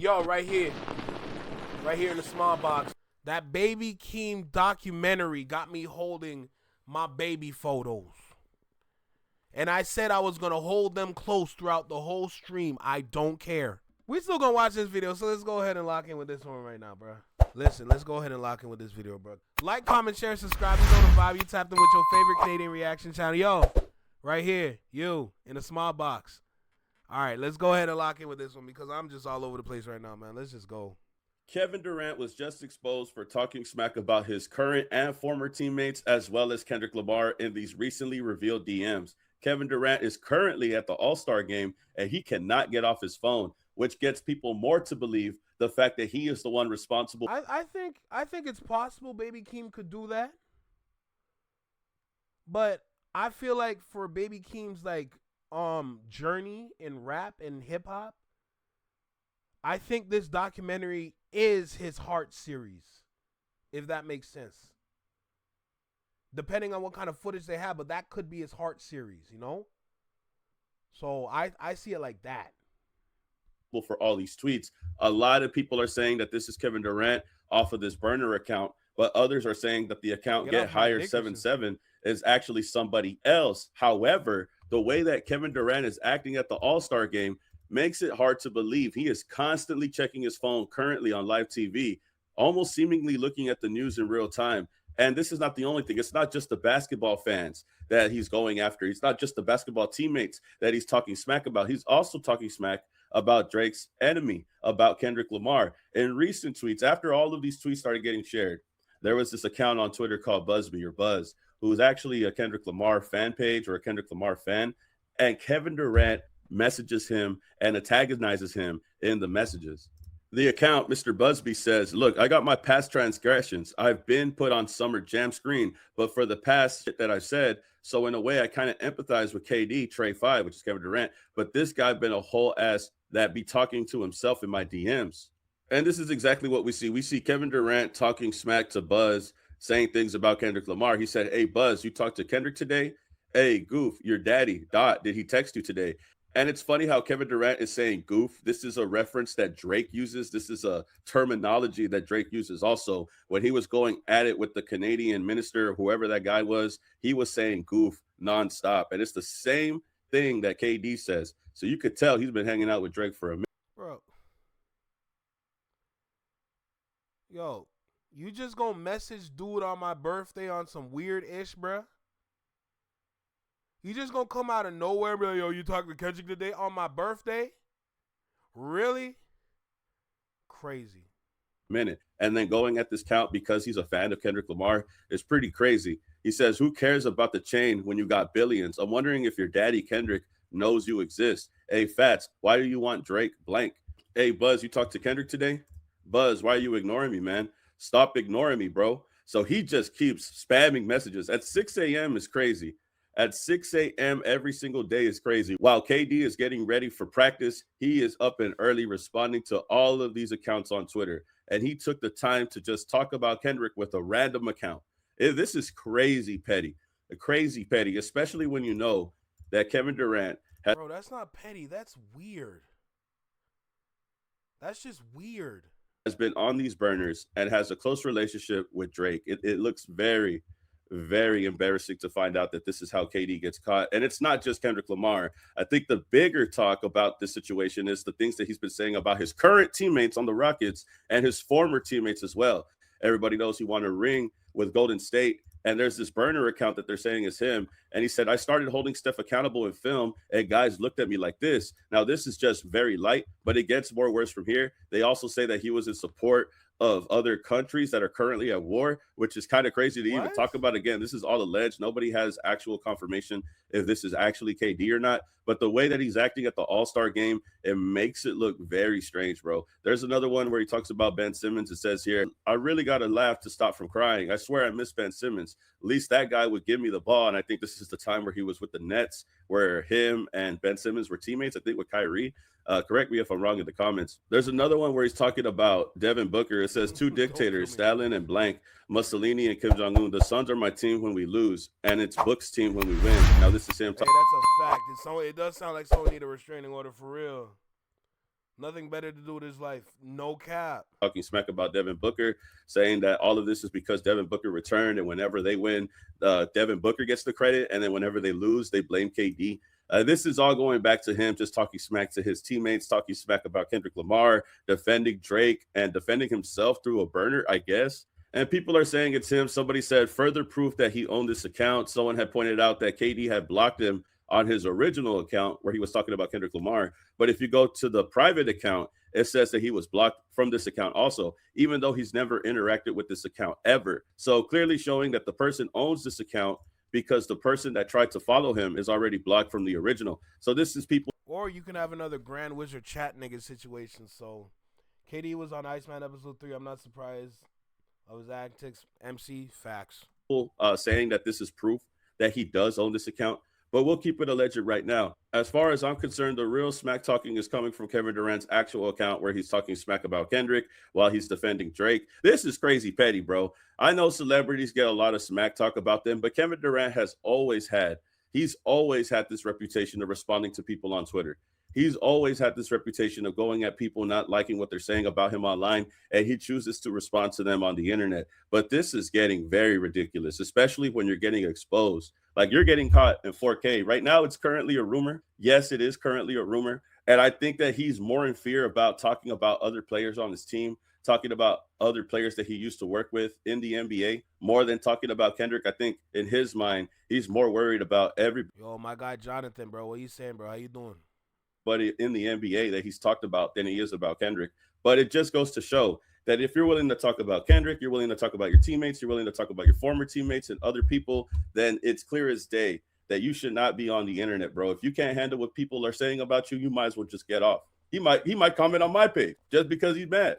Yo, right here in the small box. That Baby Keem documentary got me holding my baby photos. And I said I was going to hold them close throughout the whole stream. I don't care. We still going to watch this video, so let's go ahead and lock in with this one right now, bro. Listen, let's go ahead and lock in with this video, bro. Like, comment, share, subscribe. You know the vibe. You tapped in with your favorite Canadian reaction channel. Yo, right here, you, in the small box. All right, let's go ahead and lock in with this one because I'm just all over the place right now, man. Let's just go. Kevin Durant was just exposed for talking smack about his current and former teammates, as well as Kendrick Lamar, in these recently revealed DMs. Kevin Durant is currently at the All-Star game, and he cannot get off his phone, which gets people more to believe the fact that he is the one responsible. I think it's possible Baby Keem could do that. But I feel like for Baby Keem's journey in rap and hip hop, I think this documentary is his heart series, if that makes sense. Depending on what kind of footage they have, but that could be his heart series, you know? So I see it like that. For all these tweets, a lot of people are saying that this is Kevin Durant off of this burner account, but others are saying that the account Get Higher 77 is actually somebody else. However, the way that Kevin Durant is acting at the All-Star game makes it hard to believe. He is constantly checking his phone currently on live TV, almost seemingly looking at the news in real time. And this is not the only thing. It's not just the basketball fans that he's going after. It's not just the basketball teammates that he's talking smack about. He's also talking smack about Drake's enemy, about Kendrick Lamar. In recent tweets, after all of these tweets started getting shared, there was this account on Twitter called Buzzme or Buzz, who is actually a Kendrick Lamar fan page or a Kendrick Lamar fan. And Kevin Durant messages him and antagonizes him in the messages. The account, Mr. Busby, says, look, I got my past transgressions. I've been put on Summer Jam screen, but for the past shit that I've said, so in a way, I kind of empathize with KD, Trey 5, which is Kevin Durant, but this guy been a whole ass that be talking to himself in my DMs. And this is exactly what we see. We see Kevin Durant talking smack to Buzz, saying things about Kendrick Lamar. He said, hey, Buzz, you talked to Kendrick today? Hey, Goof, your daddy, Dot, did he text you today? And it's funny how Kevin Durant is saying goof. This is a reference that Drake uses. This is a terminology that Drake uses also. When he was going at it with the Canadian minister, whoever that guy was, he was saying goof nonstop. And it's the same thing that KD says. So you could tell he's been hanging out with Drake for a minute. Bro. Yo, you just gonna message dude on my birthday on some weird ish, bruh? You just gonna come out of nowhere and be like, yo, you talking to Kendrick today on my birthday? Really? Crazy. And then going at this count because he's a fan of Kendrick Lamar is pretty crazy. He says, who cares about the chain when you got billions? I'm wondering if your daddy Kendrick knows you exist. Hey, Fats, why do you want Drake blank? Hey, Buzz, you talked to Kendrick today? Buzz, why are you ignoring me, man? Stop ignoring me, bro. So he just keeps spamming messages. At 6 a.m. is crazy. At 6 a.m. every single day is crazy. While KD is getting ready for practice, he is up and early responding to all of these accounts on Twitter. And he took the time to just talk about Kendrick with a random account. This is crazy petty, especially when you know that Kevin Durant has... Bro, that's not petty. That's weird. That's just weird. Has been on these burners and has a close relationship with Drake. It looks very, very embarrassing to find out that this is how KD gets caught. And it's not just Kendrick Lamar. I think the bigger talk about this situation is the things that he's been saying about his current teammates on the Rockets and his former teammates as well. Everybody knows he won a ring with Golden State. And there's this burner account that they're saying is him. And he said, I started holding Steph accountable in film, and guys looked at me like this. Now, this is just very light, but it gets more worse from here. They also say that he was in support of other countries that are currently at war, which is kind of crazy to even talk about. Again, this is all alleged. Nobody has actual confirmation if this is actually KD or not. But the way that he's acting at the All-Star game, it makes it look very strange, bro. There's another one where he talks about Ben Simmons. It says here, I really got to laugh to stop from crying. I swear I miss Ben Simmons. At least that guy would give me the ball. And I think this is the time where he was with the Nets, where him and Ben Simmons were teammates, I think with Kyrie. Correct me if I'm wrong in the comments. There's another one where he's talking about Devin Booker. It says, two dictators, Stalin and blank, Mussolini and Kim Jong-un. The Suns are my team when we lose, and it's Book's team when we win. Now, this is him talking. Hey, that's a fact. It does sound like someone need a restraining order for real. Nothing better to do with his life. No cap. Talking smack about Devin Booker, saying that all of this is because Devin Booker returned, and whenever they win, Devin Booker gets the credit, and then whenever they lose, they blame KD. This is all going back to him just talking smack to his teammates, talking smack about Kendrick Lamar, defending Drake, and defending himself through a burner, I guess. And people are saying it's him. Somebody said further proof that he owned this account. Someone had pointed out that KD had blocked him on his original account where he was talking about Kendrick Lamar. But if you go to the private account, it says that he was blocked from this account also, even though he's never interacted with this account ever. So clearly showing that the person owns this account because the person that tried to follow him is already blocked from the original. So this is people. Or you can have another Grand Wizard chat nigga situation. So KD was on Iceman episode 3. I'm not surprised of his antics. MC, facts. Saying that this is proof that he does own this account. But we'll keep it alleged right now. As far as I'm concerned, the real smack talking is coming from Kevin Durant's actual account where he's talking smack about Kendrick while he's defending Drake. This is crazy petty, bro. I know celebrities get a lot of smack talk about them, but Kevin Durant has always had this reputation of responding to people on Twitter. He's always had this reputation of going at people not liking what they're saying about him online, and he chooses to respond to them on the internet. But this is getting very ridiculous, especially when you're getting exposed. Like, you're getting caught in 4K. Right now, it's currently a rumor. Yes, it is currently a rumor. And I think that he's more in fear about talking about other players on his team, talking about other players that he used to work with in the NBA, more than talking about Kendrick. I think in his mind, he's more worried about everybody. Yo, my guy Jonathan, bro. What you saying, bro? How you doing? In the NBA that he's talked about than he is about Kendrick. But it just goes to show that if you're willing to talk about Kendrick, you're willing to talk about your teammates, you're willing to talk about your former teammates and other people, then it's clear as day that you should not be on the internet, bro. If you can't handle what people are saying about you, you might as well just get off. He might comment on my page just because he's mad.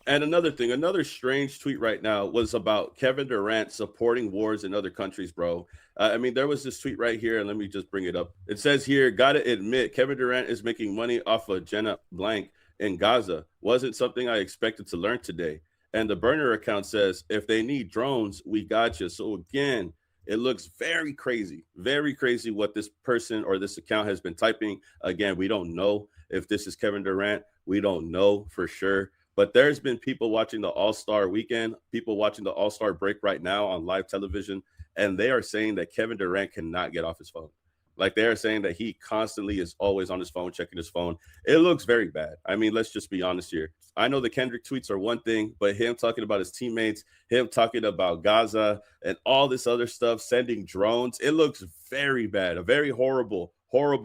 And another thing, another strange tweet right now was about Kevin Durant supporting wars in other countries, bro. I mean, there was this tweet right here, and let me just bring it up. It says here, gotta admit, Kevin Durant is making money off of Jenna Blank in Gaza. Wasn't something I expected to learn today. And the burner account says, if they need drones, we got you. So again, it looks very crazy what this person or this account has been typing. Again, we don't know if this is Kevin Durant. We don't know for sure. But there's been people watching the All-Star weekend, people watching the All-Star break right now on live television, and they are saying that Kevin Durant cannot get off his phone. Like, they are saying that he constantly is always on his phone, checking his phone. It looks very bad. I mean, let's just be honest here. I know the Kendrick tweets are one thing, but him talking about his teammates, him talking about Gaza and all this other stuff, sending drones, it looks very bad. A very horrible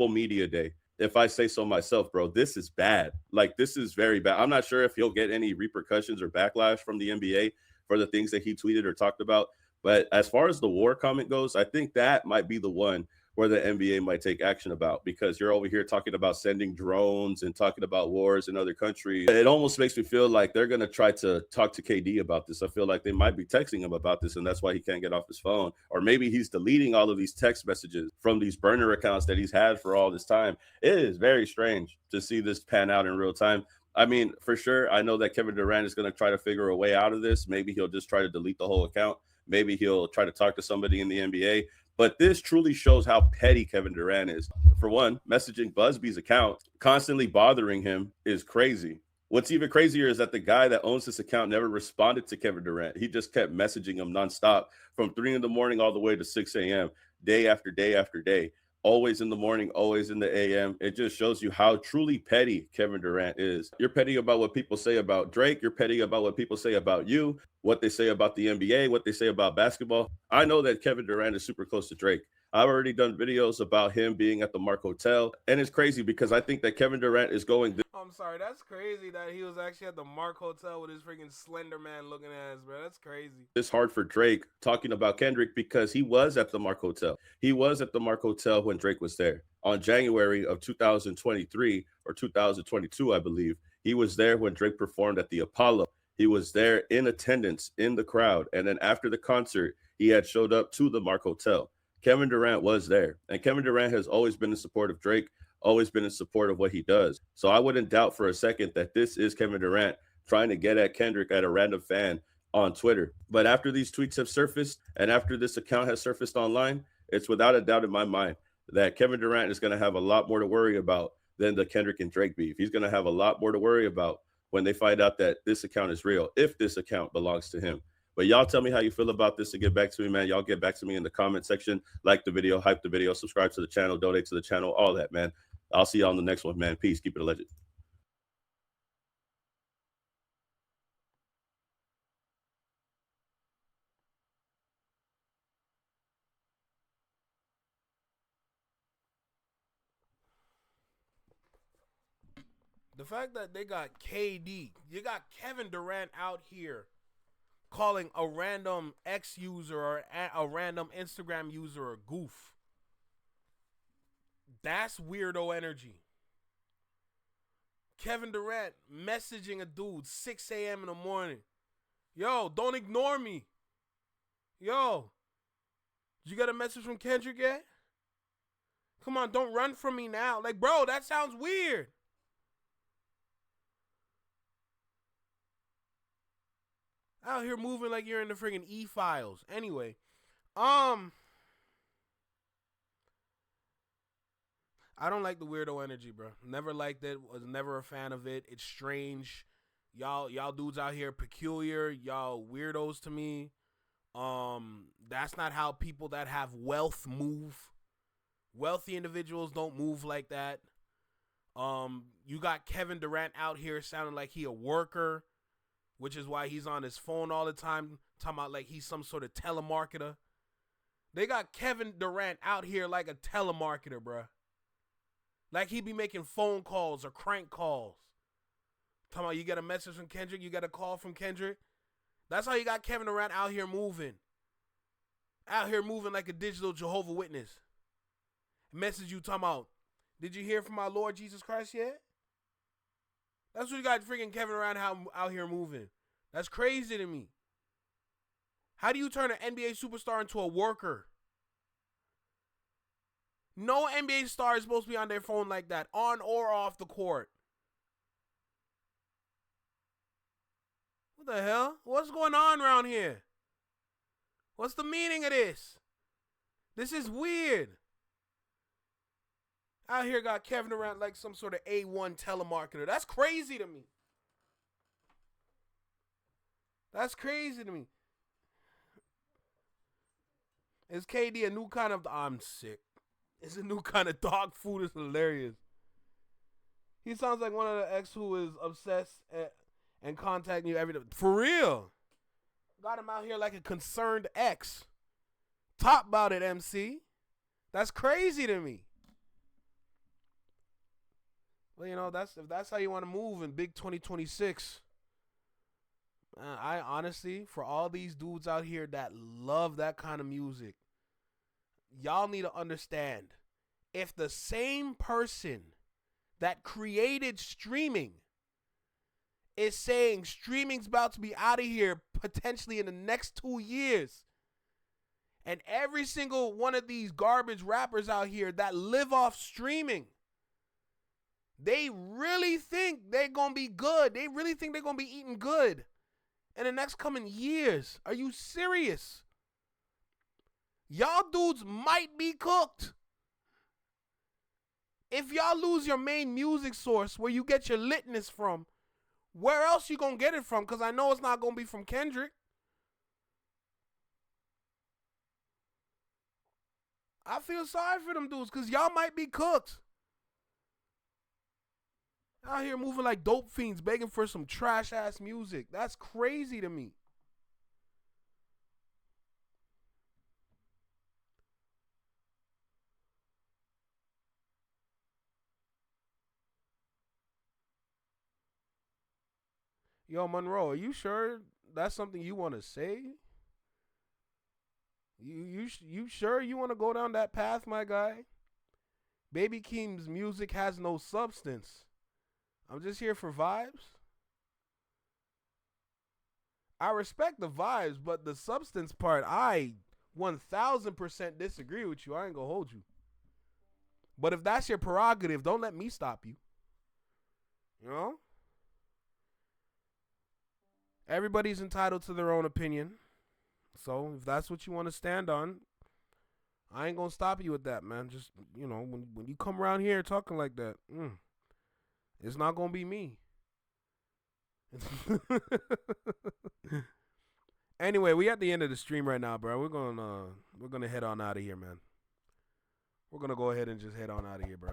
media day. If I say so myself, bro, this is bad. Like, this is very bad. I'm not sure if he'll get any repercussions or backlash from the NBA for the things that he tweeted or talked about. But as far as the war comment goes, I think that might be the one where the NBA might take action about, because you're over here talking about sending drones and talking about wars in other countries. It almost makes me feel like they're going to try to talk to KD about this. I feel like they might be texting him about this, and that's why he can't get off his phone. Or maybe he's deleting all of these text messages from these burner accounts that he's had for all this time. It is very strange to see this pan out in real time. I mean, for sure, I know that Kevin Durant is going to try to figure a way out of this. Maybe he'll just try to delete the whole account. Maybe he'll try to talk to somebody in the NBA. But this truly shows how petty Kevin Durant is. For one, messaging Busby's account, constantly bothering him, is crazy. What's even crazier is that the guy that owns this account never responded to Kevin Durant. He just kept messaging him nonstop from 3 a.m. all the way to 6 a.m., day after day after day. Always in the morning, always in the AM. It just shows you how truly petty Kevin Durant is. You're petty about what people say about Drake. You're petty about what people say about you, what they say about the NBA, what they say about basketball. I know that Kevin Durant is super close to Drake. I've already done videos about him being at the Mark Hotel. And it's crazy because I think that Kevin Durant is going. I'm sorry, that's crazy that he was actually at the Mark Hotel with his freaking Slender Man looking ass, bro. That's crazy. It's hard for Drake talking about Kendrick because he was at the Mark Hotel. He was at the Mark Hotel when Drake was there. On January of 2023 or 2022, I believe, he was there when Drake performed at the Apollo. He was there in attendance in the crowd. And then after the concert, he had showed up to the Mark Hotel. Kevin Durant was there. And Kevin Durant has always been in support of Drake, always been in support of what he does. So I wouldn't doubt for a second that this is Kevin Durant trying to get at Kendrick at a random fan on Twitter. But after these tweets have surfaced and after this account has surfaced online, it's without a doubt in my mind that Kevin Durant is going to have a lot more to worry about than the Kendrick and Drake beef. He's going to have a lot more to worry about when they find out that this account is real, if this account belongs to him. But y'all tell me how you feel about this and get back to me, man. Y'all get back to me in the comment section. Like the video, hype the video, subscribe to the channel, donate to the channel, all that, man. I'll see y'all on the next one, man. Peace. Keep it a legend. The fact that they got KD, you got Kevin Durant out here calling a random X user or a random Instagram user a goof. That's weirdo energy. Kevin Durant messaging a dude 6 a.m. in the morning. Yo, don't ignore me. Yo, did you get a message from Kendrick yet? Come on, don't run from me now. Like, bro, that sounds weird. Out here moving like you're in the friggin' E-files. Anyway, I don't like the weirdo energy, bro. Never liked it. Was never a fan of it. It's strange. Y'all dudes out here peculiar. Y'all weirdos to me. That's not how people that have wealth move. Wealthy individuals don't move like that. You got Kevin Durant out here sounding like he a worker, which is why he's on his phone all the time, talking about like he's some sort of telemarketer. They got Kevin Durant out here like a telemarketer, bruh. Like he be making phone calls or crank calls. Talking about you get a message from Kendrick, you get a call from Kendrick. That's how you got Kevin Durant out here moving. Out here moving like a digital Jehovah Witness. Message you talking about, did you hear from our Lord Jesus Christ yet? That's what you got freaking Kevin Durant out here moving. That's crazy to me. How do you turn an NBA superstar into a worker? No NBA star is supposed to be on their phone like that, on or off the court. What the hell? What's going on around here? What's the meaning of this? This is weird. Out here got Kevin Durant like some sort of A1 telemarketer. That's crazy to me. That's crazy to me. Is KD a new kind of... I'm sick. It's a new kind of dog food. It's hilarious. He sounds like one of the ex who is obsessed and contacting you every day. For real. Got him out here like a concerned ex. Talk about it, MC. That's crazy to me. Well, you know, if that's how you want to move in big 2026. I honestly, for all these dudes out here that love that kind of music, y'all need to understand, if the same person that created streaming is saying streaming's about to be out of here potentially in the next 2 years, and every single one of these garbage rappers out here that live off streaming, they really think they're going to be good. They really think they're going to be eating good in the next coming years. Are you serious? Y'all dudes might be cooked. If y'all lose your main music source where you get your litness from, where else you going to get it from? Because I know it's not going to be from Kendrick. I feel sorry for them dudes because y'all might be cooked. Out here moving like dope fiends, begging for some trash-ass music. That's crazy to me. Yo, Monroe, are you sure that's something you want to say? You sure you want to go down that path, my guy? Baby Keem's music has no substance. I'm just here for vibes. I respect the vibes, but the substance part, I 1000% disagree with you. I ain't gonna hold you. But if that's your prerogative, don't let me stop you. You know? Everybody's entitled to their own opinion. So if that's what you want to stand on, I ain't gonna stop you with that, man. Just, you know, when you come around here talking like that, It's not gonna be me. Anyway, we at the end of the stream right now, bro. We're gonna head on out of here, man. We're gonna go ahead and just head on out of here, bro.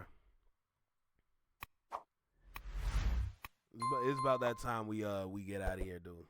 It's about that time we get out of here, dude.